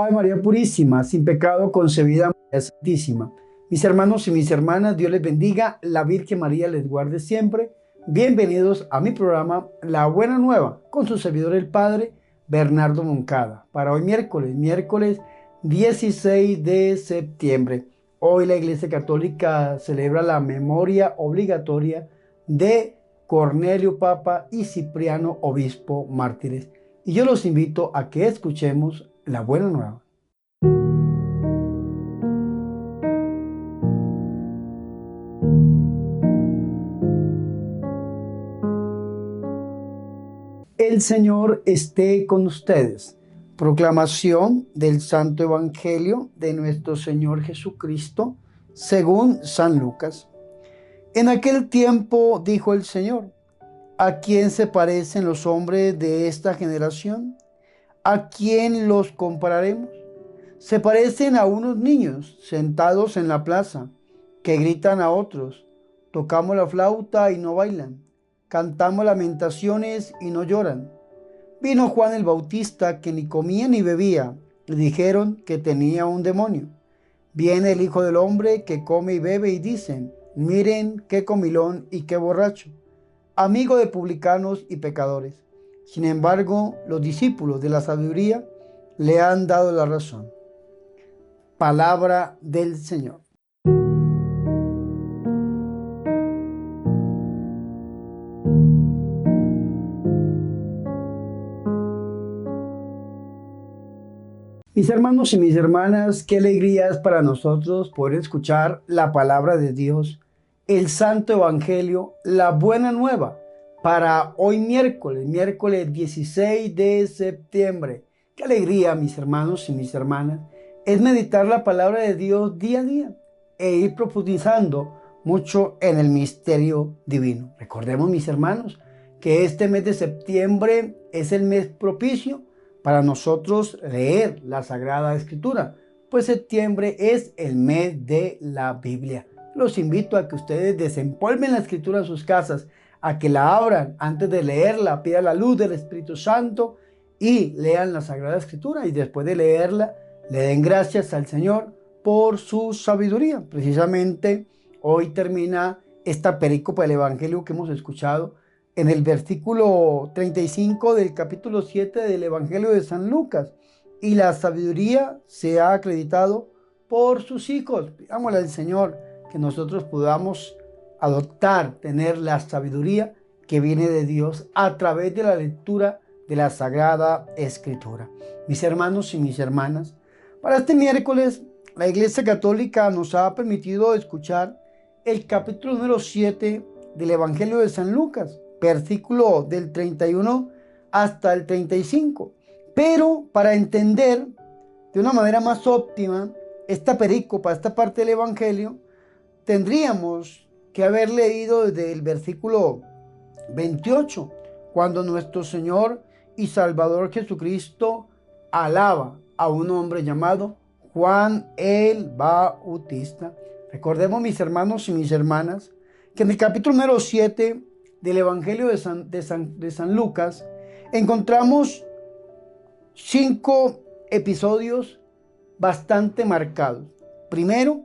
Ave María Purísima, sin pecado concebida, María Santísima. Mis hermanos y mis hermanas, Dios les bendiga, la Virgen María les guarde siempre. Bienvenidos a mi programa La Buena Nueva, con su servidor el Padre Bernardo Moncada. Para hoy miércoles 16 de septiembre. Hoy la Iglesia Católica celebra la memoria obligatoria de Cornelio Papa y Cipriano Obispo mártires. Y yo los invito a que escuchemos la Buena Nueva. El Señor esté con ustedes. Proclamación del Santo Evangelio de nuestro Señor Jesucristo, según San Lucas. En aquel tiempo dijo el Señor: ¿a quién se parecen los hombres de esta generación? ¿A quién los compararemos? Se parecen a unos niños sentados en la plaza, que gritan a otros: tocamos la flauta y no bailan, cantamos lamentaciones y no lloran. Vino Juan el Bautista, que ni comía ni bebía, y dijeron que tenía un demonio. Viene el Hijo del Hombre, que come y bebe, y dicen: miren qué comilón y qué borracho, amigo de publicanos y pecadores. Sin embargo, los discípulos de la sabiduría le han dado la razón. Palabra del Señor. Mis hermanos y mis hermanas, qué alegría es para nosotros poder escuchar la palabra de Dios, el Santo Evangelio, la Buena Nueva, para hoy miércoles 16 de septiembre. Qué alegría, mis hermanos y mis hermanas, es meditar la palabra de Dios día a día e ir profundizando mucho en el misterio divino. Recordemos, mis hermanos, que este mes de septiembre es el mes propicio para nosotros leer la Sagrada Escritura, pues septiembre es el mes de la Biblia. Los invito a que ustedes desempolven la Escritura en sus casas, a que la abran antes de leerla, pidan la luz del Espíritu Santo y lean la Sagrada Escritura, y después de leerla le den gracias al Señor por su sabiduría. Precisamente hoy termina esta perícopa del Evangelio que hemos escuchado en el versículo 35 del capítulo 7 del Evangelio de San Lucas. Y la sabiduría se ha acreditado por sus hijos. Pidámosle al Señor que nosotros podamos adoptar, tener la sabiduría que viene de Dios a través de la lectura de la Sagrada Escritura. Mis hermanos y mis hermanas, para este miércoles la Iglesia Católica nos ha permitido escuchar el capítulo número 7 del Evangelio de San Lucas, versículo del 31 hasta el 35. Pero para entender de una manera más óptima esta perícopa, esta parte del Evangelio, tendríamos que haber leído desde el versículo 28, cuando nuestro Señor y Salvador Jesucristo alaba a un hombre llamado Juan el Bautista. Recordemos, mis hermanos y mis hermanas, que en el capítulo número 7 del Evangelio de San Lucas encontramos 5 episodios bastante marcados. Primero,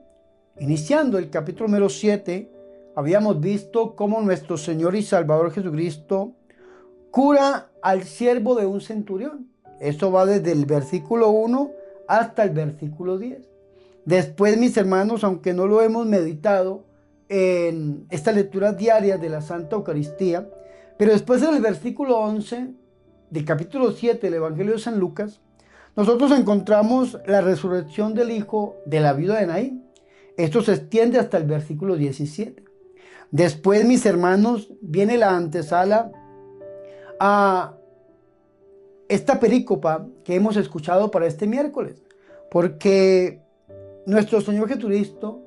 iniciando el capítulo número 7, habíamos visto cómo nuestro Señor y Salvador Jesucristo cura al siervo de un centurión. Eso va desde el versículo 1 hasta el versículo 10. Después, mis hermanos, aunque no lo hemos meditado en estas lecturas diarias de la Santa Eucaristía, pero después en el versículo 11 del capítulo 7 del Evangelio de San Lucas, nosotros encontramos la resurrección del hijo de la viuda de Naín. Esto se extiende hasta el versículo 17. Después, mis hermanos, viene la antesala a esta perícopa que hemos escuchado para este miércoles, porque nuestro Señor Jesucristo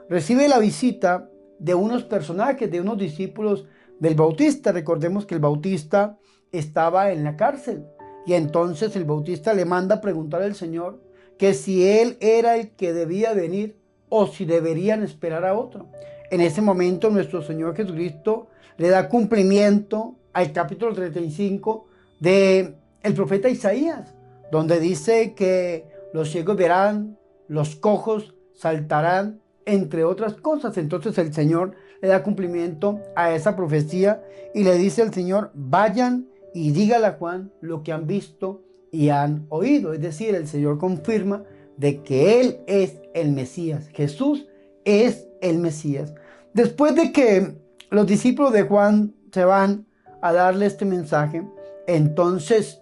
recibe la visita de unos personajes, de unos discípulos del Bautista. Recordemos que el Bautista estaba en la cárcel, y entonces el Bautista le manda a preguntar al Señor que si él era el que debía venir o si deberían esperar a otro. En ese momento nuestro Señor Jesucristo le da cumplimiento al capítulo 35 del profeta Isaías, donde dice que los ciegos verán, los cojos saltarán, entre otras cosas. Entonces el Señor le da cumplimiento a esa profecía y le dice al Señor, vayan y dígale a Juan lo que han visto y han oído. Es decir, el Señor confirma de que Él es el Mesías. Jesús es el Mesías. Después de que los discípulos de Juan se van a darle este mensaje, entonces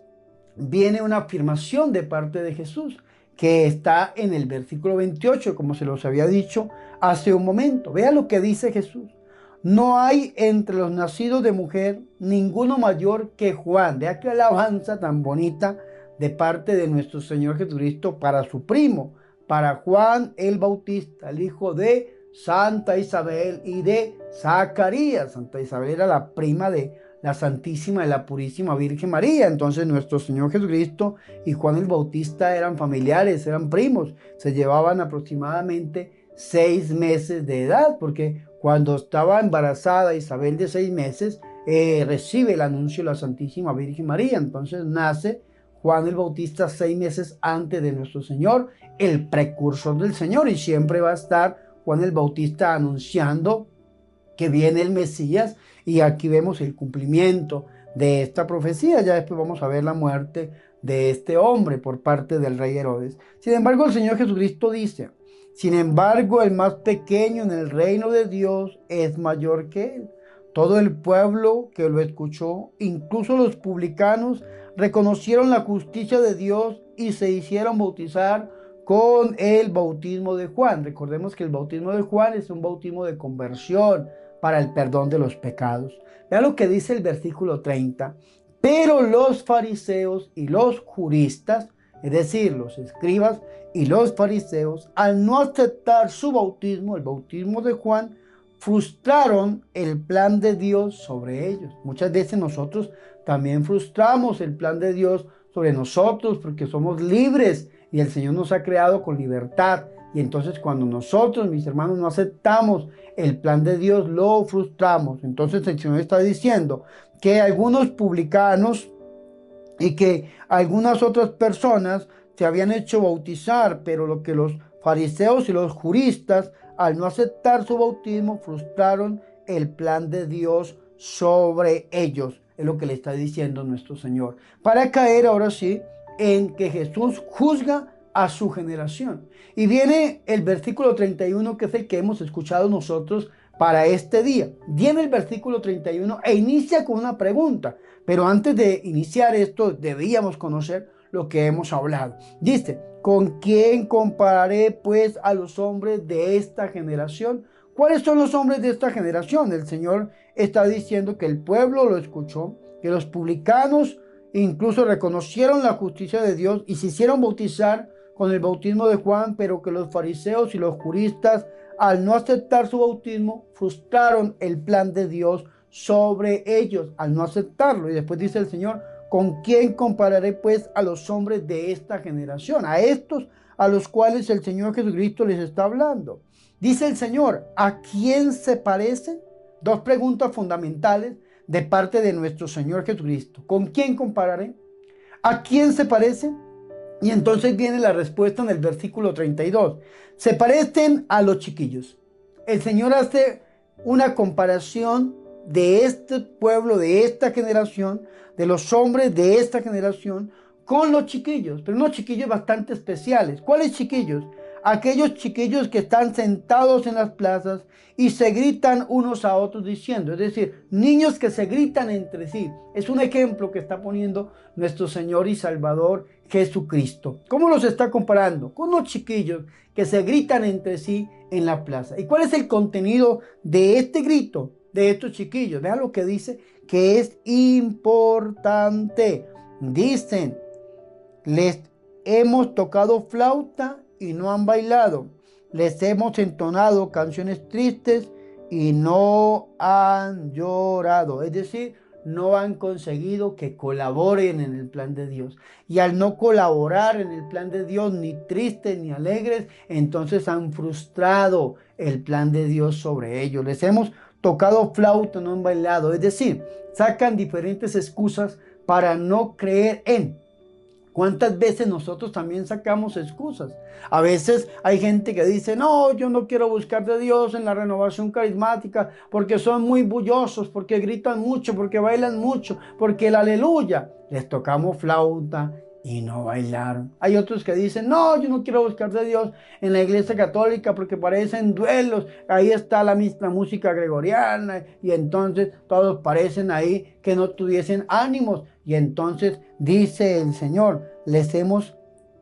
viene una afirmación de parte de Jesús que está en el versículo 28, como se los había dicho hace un momento. Vea lo que dice Jesús. No hay entre los nacidos de mujer ninguno mayor que Juan. Vea qué alabanza tan bonita de parte de nuestro Señor Jesucristo para su primo, para Juan el Bautista, el hijo de Santa Isabel y de Zacarías. Santa Isabel era la prima de la Santísima y la Purísima Virgen María. Entonces nuestro Señor Jesucristo y Juan el Bautista eran familiares, eran primos. Se llevaban aproximadamente 6 meses de edad, porque cuando estaba embarazada Isabel de 6 meses, recibe el anuncio de la Santísima Virgen María. Entonces nace Juan el Bautista 6 meses antes de nuestro Señor, el precursor del Señor, y siempre va a estar Juan el Bautista anunciando que viene el Mesías, y aquí vemos el cumplimiento de esta profecía. Ya después vamos a ver la muerte de este hombre por parte del rey Herodes. Sin embargo, el Señor Jesucristo dice, sin embargo, el más pequeño en el reino de Dios es mayor que él. Todo el pueblo que lo escuchó, incluso los publicanos, reconocieron la justicia de Dios y se hicieron bautizar con el bautismo de Juan. Recordemos que el bautismo de Juan es un bautismo de conversión para el perdón de los pecados. Vean lo que dice el versículo 30. Pero los fariseos y los juristas, es decir, los escribas y los fariseos, al no aceptar su bautismo, el bautismo de Juan, frustraron el plan de Dios sobre ellos. Muchas veces nosotros también frustramos el plan de Dios sobre nosotros porque somos libres y el Señor nos ha creado con libertad. Y entonces cuando nosotros, mis hermanos, no aceptamos el plan de Dios, lo frustramos. Entonces el Señor está diciendo que algunos publicanos y que algunas otras personas se habían hecho bautizar, pero lo que los fariseos y los juristas, al no aceptar su bautismo, frustraron el plan de Dios sobre ellos. Es lo que le está diciendo nuestro Señor. Para caer ahora sí en que Jesús juzga a su generación. Y viene el versículo 31, que es el que hemos escuchado nosotros para este día. Viene el versículo 31 e inicia con una pregunta. Pero antes de iniciar esto, debíamos conocer lo que hemos hablado. Dice, ¿con quién compararé pues a los hombres de esta generación? ¿Cuáles son los hombres de esta generación? El Señor está diciendo que el pueblo lo escuchó, que los publicanos incluso reconocieron la justicia de Dios y se hicieron bautizar con el bautismo de Juan, pero que los fariseos y los juristas, al no aceptar su bautismo, frustraron el plan de Dios sobre ellos, al no aceptarlo. Y después dice el Señor, ¿con quién compararé pues a los hombres de esta generación? A estos a los cuales el Señor Jesucristo les está hablando. Dice el Señor, ¿a quién se parecen? Dos preguntas fundamentales de parte de nuestro Señor Jesucristo. ¿Con quién compararé? ¿A quién se parecen? Y entonces viene la respuesta en el versículo 32. Se parecen a los chiquillos. El Señor hace una comparación de este pueblo, de esta generación, de los hombres de esta generación, con los chiquillos, pero unos chiquillos bastante especiales. ¿Cuáles chiquillos? Aquellos chiquillos que están sentados en las plazas y se gritan unos a otros diciendo, es decir, niños que se gritan entre sí. Es un ejemplo que está poniendo nuestro Señor y Salvador Jesucristo. ¿Cómo los está comparando? Con unos chiquillos que se gritan entre sí en la plaza. ¿Y cuál es el contenido de este grito de estos chiquillos? Vean lo que dice, que es importante. Dicen, les hemos tocado flauta y no han bailado. Les hemos entonado canciones tristes y no han llorado. Es decir, no han conseguido que colaboren en el plan de Dios. Y al no colaborar en el plan de Dios, ni tristes ni alegres, entonces han frustrado el plan de Dios sobre ellos. Les hemos tocado flauta, no han bailado. Es decir, sacan diferentes excusas para no creer en ¿Cuántas veces nosotros también sacamos excusas? A veces hay gente que dice, no, yo no quiero buscar de Dios en la renovación carismática porque son muy bullosos, porque gritan mucho, porque bailan mucho, porque el aleluya. Les tocamos flauta y no bailaron. Hay otros que dicen, no, yo no quiero buscar de Dios en la iglesia católica porque parecen duelos. Ahí está la misma música gregoriana y entonces todos parecen ahí que no tuviesen ánimos. Y entonces dice el Señor, les hemos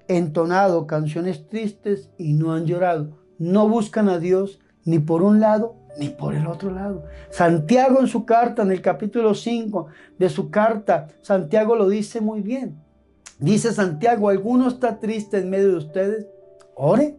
entonado canciones tristes y no han llorado. No buscan a Dios ni por un lado ni por el otro lado. Santiago en su carta, en el capítulo 5 de su carta, Santiago lo dice muy bien. Dice Santiago, ¿alguno está triste en medio de ustedes? Ore,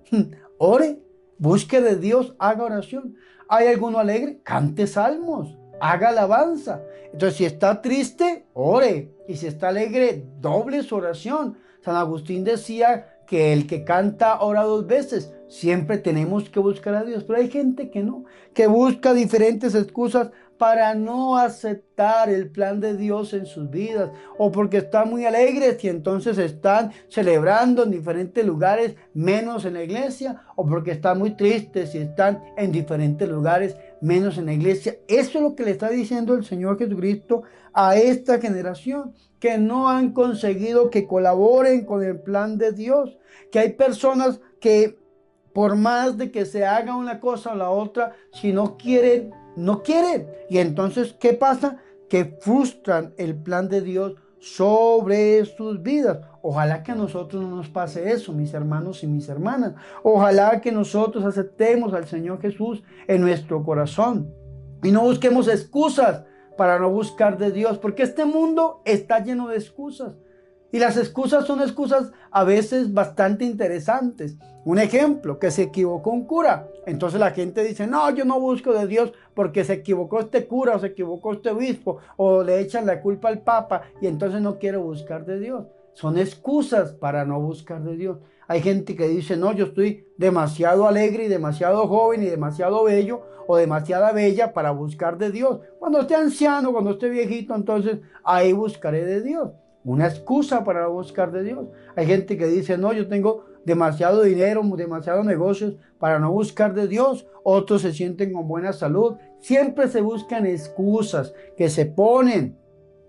ore, busque de Dios, haga oración. ¿Hay alguno alegre? Cante salmos, haga alabanza. Entonces, si está triste, ore. Y si está alegre, doble su oración. San Agustín decía que el que canta ora dos veces. Siempre tenemos que buscar a Dios. Pero hay gente que no, que busca diferentes excusas para no aceptar el plan de Dios en sus vidas, o porque están muy alegres y entonces están celebrando en diferentes lugares menos en la iglesia, o porque están muy tristes y están en diferentes lugares menos en la iglesia. Eso es lo que le está diciendo el Señor Jesucristo a esta generación, que no han conseguido que colaboren con el plan de Dios, que hay personas que por más de que se haga una cosa o la otra, si no quieren, no quieren. Y entonces, ¿qué pasa? Que frustran el plan de Dios sobre sus vidas. Ojalá que a nosotros no nos pase eso, mis hermanos y mis hermanas. Ojalá que nosotros aceptemos al Señor Jesús en nuestro corazón y no busquemos excusas para no buscar de Dios, porque este mundo está lleno de excusas. Y las excusas son excusas a veces bastante interesantes. Un ejemplo, que se equivocó un cura. Entonces la gente dice, no, yo no busco de Dios porque se equivocó este cura o se equivocó este obispo, o le echan la culpa al papa y entonces no quiero buscar de Dios. Son excusas para no buscar de Dios. Hay gente que dice, no, yo estoy demasiado alegre y demasiado joven y demasiado bello o demasiada bella para buscar de Dios. Cuando esté anciano, cuando esté viejito, entonces ahí buscaré de Dios. Una excusa para buscar de Dios. Hay gente que dice, no, yo tengo demasiado dinero, demasiados negocios para no buscar de Dios. Otros se sienten con buena salud. Siempre se buscan excusas que se ponen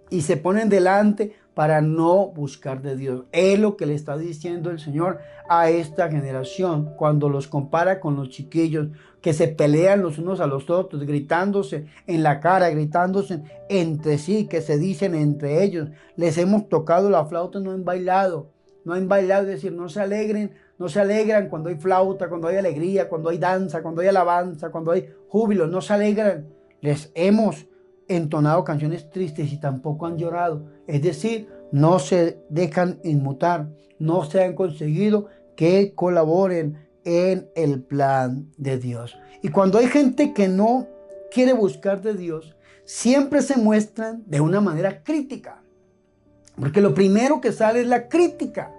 y se ponen delante para no buscar de Dios. Es lo que le está diciendo el Señor a esta generación cuando los compara con los chiquillos que se pelean los unos a los otros, gritándose en la cara, gritándose entre sí, que se dicen entre ellos. Les hemos tocado la flauta, no han bailado, es decir, no se alegren, no se alegran cuando hay flauta, cuando hay alegría, cuando hay danza, cuando hay alabanza, cuando hay júbilo, no se alegran. Les hemos entonado canciones tristes y tampoco han llorado. Es decir, no se dejan inmutar, no se han conseguido que colaboren en el plan de Dios. Y cuando hay gente que no quiere buscar de Dios, siempre se muestran de una manera crítica. Porque lo primero que sale es la crítica.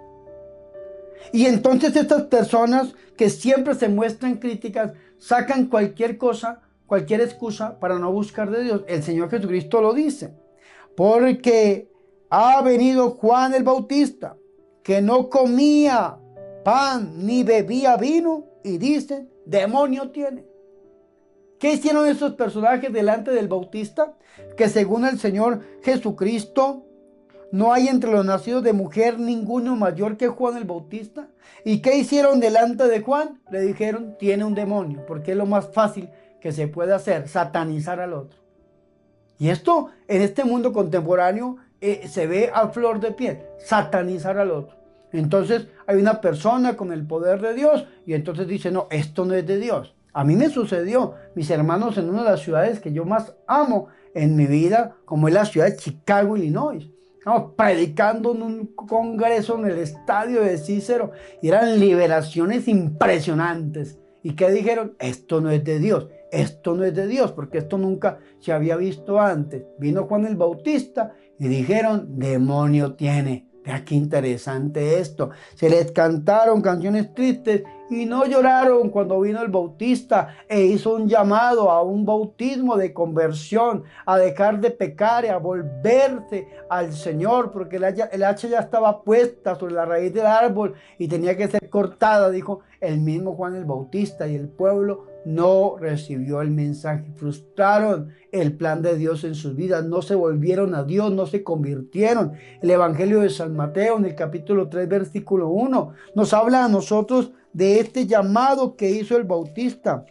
Y entonces estas personas que siempre se muestran críticas, sacan cualquier cosa, cualquier excusa para no buscar de Dios. El Señor Jesucristo lo dice. Porque ha venido Juan el Bautista, que no comía pan ni bebía vino, y dicen, demonio tiene. ¿Qué hicieron esos personajes delante del Bautista? Que según el Señor Jesucristo, no hay entre los nacidos de mujer ninguno mayor que Juan el Bautista. ¿Y qué hicieron delante de Juan? Le dijeron, tiene un demonio, porque es lo más fácil que se puede hacer, satanizar al otro. Y esto en este mundo contemporáneo se ve a flor de piel, satanizar al otro. Entonces hay una persona con el poder de Dios y entonces dice, no, esto no es de Dios. A mí me sucedió, mis hermanos, en una de las ciudades que yo más amo en mi vida, como es la ciudad de Chicago, Illinois. Estamos predicando en un congreso en el estadio de Cícero y eran liberaciones impresionantes. ¿Y qué dijeron? Esto no es de Dios, esto no es de Dios, porque esto nunca se había visto antes. Vino Juan el Bautista y dijeron, demonio tiene, Vea qué interesante esto. Se les cantaron canciones tristes y no lloraron cuando vino el Bautista e hizo un llamado a un bautismo de conversión, a dejar de pecar y a volverse al Señor, porque el hacha ya estaba puesta sobre la raíz del árbol y tenía que ser cortada, dijo el mismo Juan el Bautista, y el pueblo no recibió el mensaje, frustraron el plan de Dios en sus vidas, no se volvieron a Dios, no se convirtieron. El Evangelio de San Mateo en el capítulo 3 versículo 1 nos habla a nosotros de este llamado que hizo el Bautista,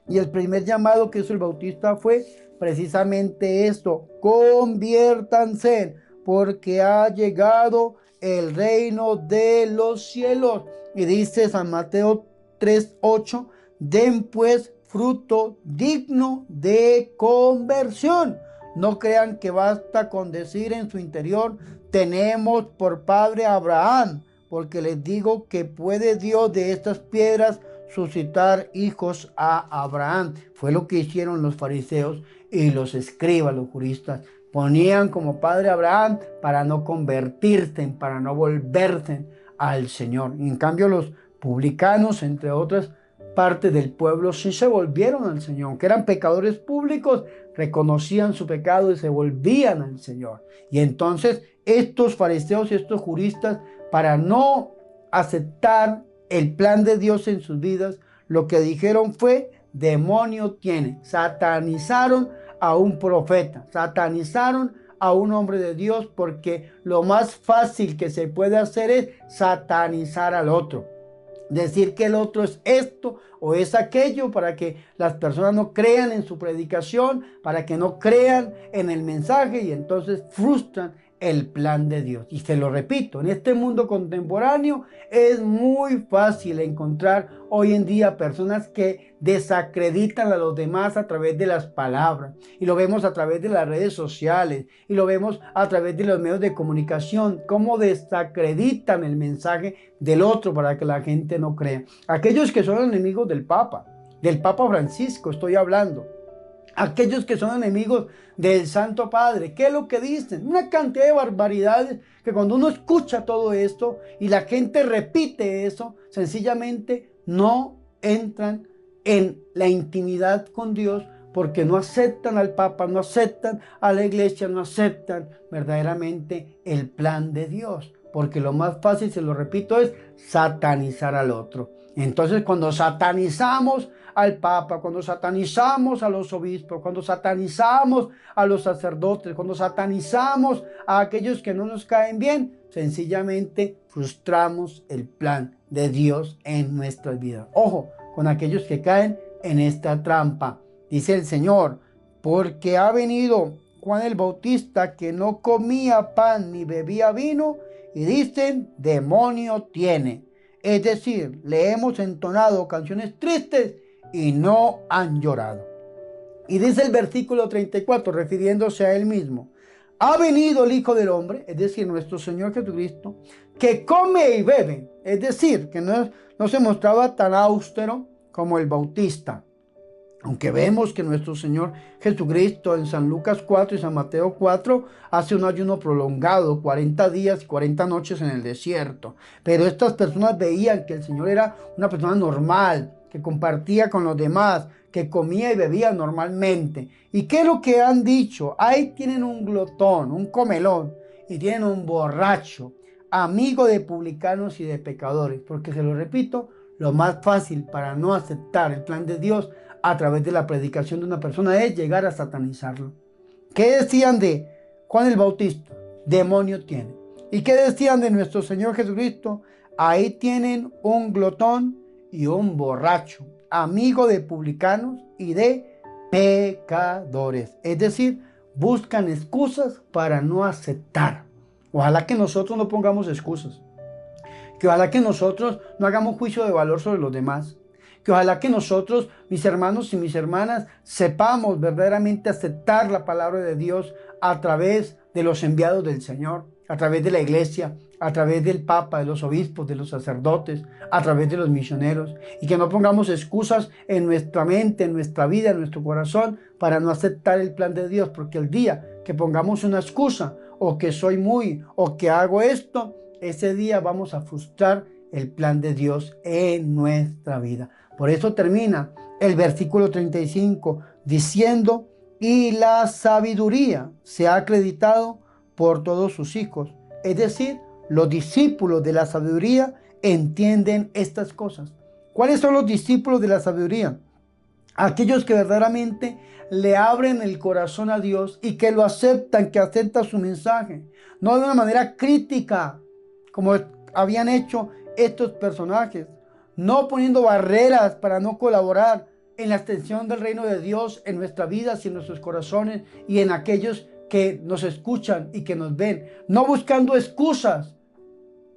y el primer llamado que hizo el Bautista fue precisamente esto: conviértanse porque ha llegado el reino de los cielos. Y dice San Mateo 3:8: den pues fruto digno de conversión. No crean que basta con decir en su interior: tenemos por padre a Abraham, porque les digo que puede Dios de estas piedras suscitar hijos a Abraham. Fue lo que hicieron los fariseos y los escribas, los juristas. Ponían como padre a Abraham para no convertirse, para no volverse al Señor. Y en cambio los publicanos, entre otras parte del pueblo, sí se volvieron al Señor, aunque eran pecadores públicos, reconocían su pecado y se volvían al Señor. Y entonces estos fariseos y estos juristas, para no aceptar el plan de Dios en sus vidas, lo que dijeron fue: demonio tiene. Satanizaron a un profeta, satanizaron a un hombre de Dios, porque lo más fácil que se puede hacer es satanizar al otro. Decir que el otro es esto o es aquello, para que las personas no crean en su predicación, para que no crean en el mensaje, y entonces frustran el plan de Dios. Y se lo repito, en este mundo contemporáneo es muy fácil encontrar hoy en día personas que desacreditan a los demás a través de las palabras, y lo vemos a través de las redes sociales, y lo vemos a través de los medios de comunicación, cómo desacreditan el mensaje del otro para que la gente no crea. Aquellos que son enemigos del Papa Francisco estoy hablando, aquellos que son enemigos del Santo Padre, ¿qué es lo que dicen? Una cantidad de barbaridades que cuando uno escucha todo esto y la gente repite eso, sencillamente no entran en la intimidad con Dios, porque no aceptan al Papa, no aceptan a la iglesia, no aceptan verdaderamente el plan de Dios. Porque lo más fácil, se lo repito, es satanizar al otro. Entonces, cuando satanizamos al Papa, cuando satanizamos a los obispos, cuando satanizamos a los sacerdotes, cuando satanizamos a aquellos que no nos caen bien, sencillamente frustramos el plan de Dios en nuestras vidas. Ojo con aquellos que caen en esta trampa. Dice el Señor: porque ha venido Juan el Bautista, que no comía pan ni bebía vino, y dicen: demonio tiene. Es decir, le hemos entonado canciones tristes y no han llorado. Y dice el versículo 34, refiriéndose a él mismo: ha venido el Hijo del Hombre, es decir, nuestro Señor Jesucristo, que come y bebe. Es decir, que no se mostraba tan austero como el Bautista. Aunque vemos que nuestro Señor Jesucristo en San Lucas 4 y San Mateo 4 hace un ayuno prolongado, 40 días y 40 noches en el desierto. Pero estas personas veían que el Señor era una persona normal, que compartía con los demás, que comía y bebía normalmente. ¿Y qué es lo que han dicho? Ahí tienen un glotón, un comelón, y tienen un borracho, amigo de publicanos y de pecadores. Porque, se lo repito, lo más fácil para no aceptar el plan de Dios a través de la predicación de una persona es llegar a satanizarlo. ¿Qué decían de Juan el Bautista? Demonio tiene. ¿Y qué decían de nuestro Señor Jesucristo? Ahí tienen un glotón y un borracho, amigo de publicanos y de pecadores. Es decir, buscan excusas para no aceptar. Ojalá que nosotros no pongamos excusas. Que ojalá que nosotros no hagamos juicio de valor sobre los demás. Que ojalá que nosotros, mis hermanos y mis hermanas, sepamos verdaderamente aceptar la palabra de Dios a través de los enviados del Señor, a través de la iglesia, a través del Papa, de los obispos, de los sacerdotes, a través de los misioneros. Y que no pongamos excusas en nuestra mente, en nuestra vida, en nuestro corazón, para no aceptar el plan de Dios. Porque el día que pongamos una excusa, o que soy muy, o que hago esto, ese día vamos a frustrar el plan de Dios en nuestra vida. Por eso termina el versículo 35 diciendo: y la sabiduría se ha acreditado por todos sus hijos. Es decir, los discípulos de la sabiduría entienden estas cosas. ¿Cuáles son los discípulos de la sabiduría? Aquellos que verdaderamente le abren el corazón a Dios y que lo aceptan, que aceptan su mensaje, no de una manera crítica, como habían hecho estos personajes, no poniendo barreras para no colaborar en la extensión del reino de Dios en nuestras vidas y en nuestros corazones y en aquellos que nos escuchan y que nos ven, no buscando excusas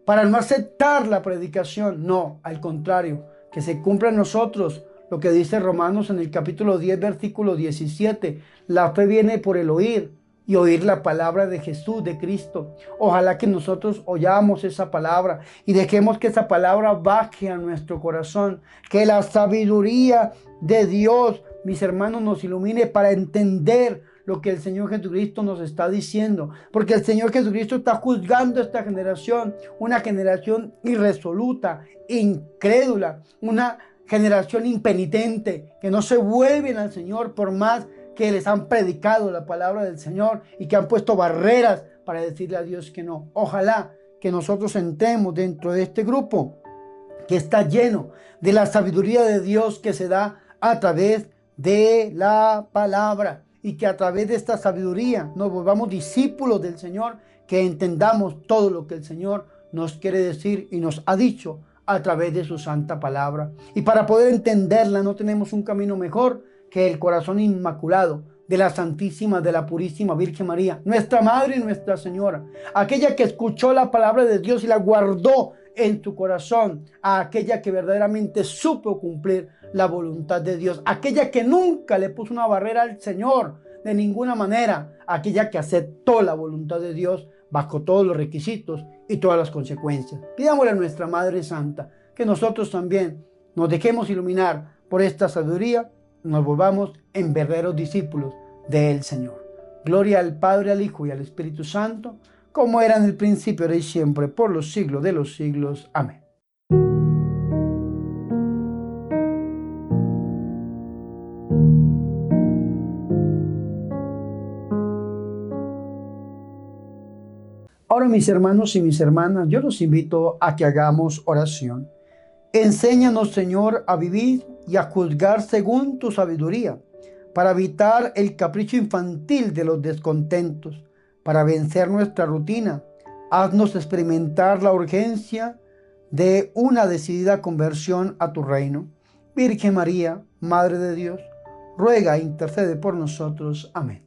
para no aceptar la predicación, no, al contrario, que se cumpla en nosotros lo que dice Romanos en el capítulo 10, versículo 17, la fe viene por el oír y oír la palabra de Jesús, de Cristo. Ojalá que nosotros oyamos esa palabra y dejemos que esa palabra baje a nuestro corazón, que la sabiduría de Dios, mis hermanos, nos ilumine para entender lo que el Señor Jesucristo nos está diciendo, porque el Señor Jesucristo está juzgando esta generación, una generación irresoluta, incrédula, una generación impenitente, que no se vuelven al Señor por más que les han predicado la palabra del Señor y que han puesto barreras para decirle a Dios que no. Ojalá que nosotros entremos dentro de este grupo que está lleno de la sabiduría de Dios que se da a través de la palabra, y que a través de esta sabiduría nos volvamos discípulos del Señor, que entendamos todo lo que el Señor nos quiere decir y nos ha dicho a través de su santa palabra. Y para poder entenderla no tenemos un camino mejor que el corazón inmaculado de la Santísima, de la Purísima Virgen María, nuestra Madre y Nuestra Señora, aquella que escuchó la palabra de Dios y la guardó en tu corazón, a aquella que verdaderamente supo cumplir la voluntad de Dios, aquella que nunca le puso una barrera al Señor de ninguna manera, aquella que aceptó la voluntad de Dios bajo todos los requisitos y todas las consecuencias. Pidámosle a nuestra Madre Santa que nosotros también nos dejemos iluminar por esta sabiduría, nos volvamos en verdaderos discípulos del Señor. Gloria al Padre, al Hijo y al Espíritu Santo, como era en el principio, ahora y siempre, por los siglos de los siglos. Amén. Ahora, mis hermanos y mis hermanas, yo los invito a que hagamos oración. Enséñanos, Señor, a vivir y a juzgar según tu sabiduría, para evitar el capricho infantil de los descontentos, para vencer nuestra rutina. Haznos experimentar la urgencia de una decidida conversión a tu reino. Virgen María, Madre de Dios, ruega e intercede por nosotros. Amén.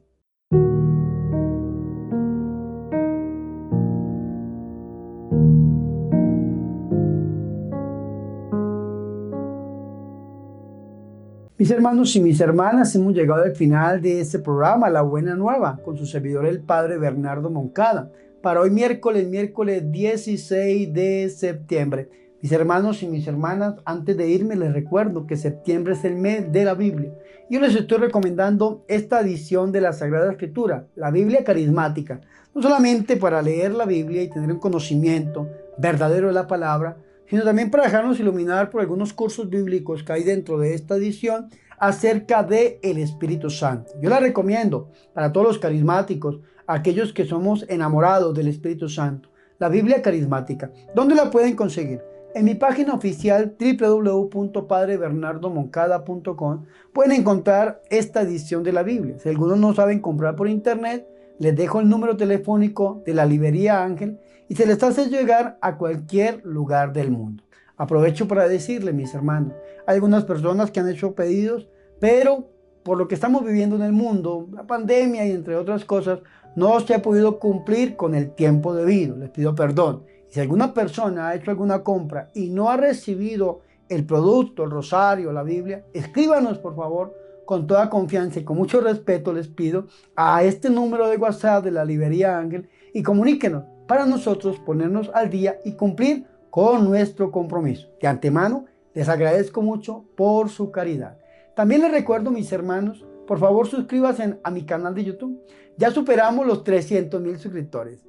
Mis hermanos y mis hermanas, hemos llegado al final de este programa, La Buena Nueva, con su servidor el Padre Bernardo Moncada, para hoy miércoles 16 de septiembre. Mis hermanos y mis hermanas, antes de irme les recuerdo que septiembre es el mes de la Biblia. Yo les estoy recomendando esta edición de la Sagrada Escritura, la Biblia carismática, no solamente para leer la Biblia y tener un conocimiento verdadero de la palabra, sino también para dejarnos iluminar por algunos cursos bíblicos que hay dentro de esta edición acerca del Espíritu Santo. Yo la recomiendo para todos los carismáticos, aquellos que somos enamorados del Espíritu Santo. La Biblia carismática. ¿Dónde la pueden conseguir? En mi página oficial www.padrebernardomoncada.com pueden encontrar esta edición de la Biblia. Si algunos no saben comprar por internet, les dejo el número telefónico de la librería Ángel y se les hace llegar a cualquier lugar del mundo. Aprovecho para decirle, mis hermanos, hay algunas personas que han hecho pedidos, pero por lo que estamos viviendo en el mundo, la pandemia y entre otras cosas, no se ha podido cumplir con el tiempo debido. Les pido perdón. Y si alguna persona ha hecho alguna compra y no ha recibido el producto, el rosario, la Biblia, escríbanos por favor con toda confianza y con mucho respeto les pido a este número de WhatsApp de la librería Ángel y comuníquenos para nosotros ponernos al día y cumplir con nuestro compromiso. De antemano les agradezco mucho por su caridad. También les recuerdo, mis hermanos, por favor suscríbanse a mi canal de YouTube. Ya superamos los 300,000 suscriptores.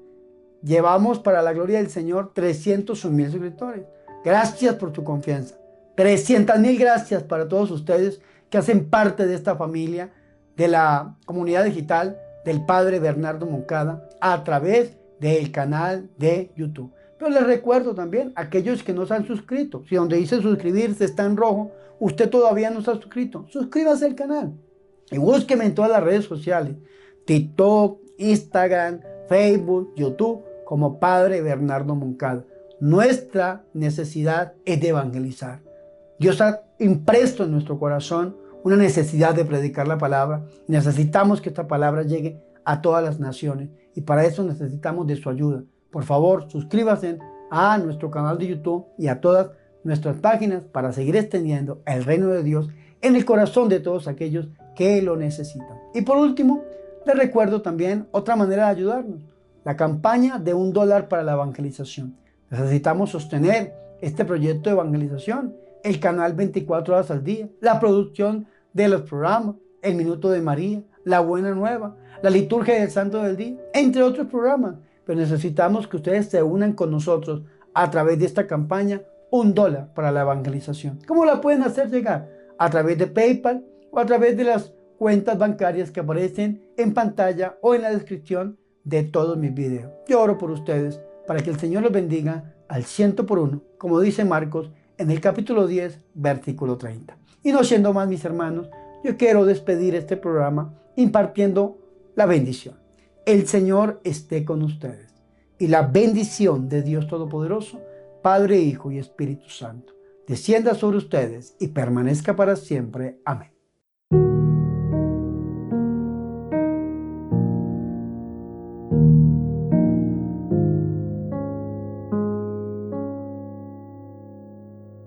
Llevamos, para la gloria del Señor, 301,000 suscriptores. Gracias por tu confianza. 300,000 gracias para todos ustedes que hacen parte de esta familia, de la comunidad digital del Padre Bernardo Moncada, a través del canal de YouTube. Pero les recuerdo también, aquellos que no se han suscrito, si donde dice suscribirse está en rojo, usted todavía no está suscrito, suscríbase al canal y búsqueme en todas las redes sociales, TikTok, Instagram, Facebook, YouTube, como Padre Bernardo Moncada. Nuestra necesidad es de evangelizar. Dios ha impreso en nuestro corazón una necesidad de predicar la palabra. Necesitamos que esta palabra llegue a todas las naciones y para eso necesitamos de su ayuda. Por favor, suscríbanse a nuestro canal de YouTube y a todas nuestras páginas para seguir extendiendo el reino de Dios en el corazón de todos aquellos que lo necesitan. Y por último, les recuerdo también otra manera de ayudarnos: la campaña de $1 para la evangelización. Necesitamos sostener este proyecto de evangelización, el canal 24 horas al día, la producción de los programas, el Minuto de María, la Buena Nueva, la Liturgia del Santo del Día, entre otros programas. Pero necesitamos que ustedes se unan con nosotros a través de esta campaña, $1 para la evangelización. ¿Cómo la pueden hacer llegar? A través de PayPal o a través de las cuentas bancarias que aparecen en pantalla o en la descripción de todos mis videos. Yo oro por ustedes para que el Señor los bendiga al 100%, como dice Marcos en el capítulo 10, versículo 30. Y no siendo más, mis hermanos, yo quiero despedir este programa impartiendo la bendición. El Señor esté con ustedes y la bendición de Dios Todopoderoso, Padre, Hijo y Espíritu Santo, descienda sobre ustedes y permanezca para siempre. Amén.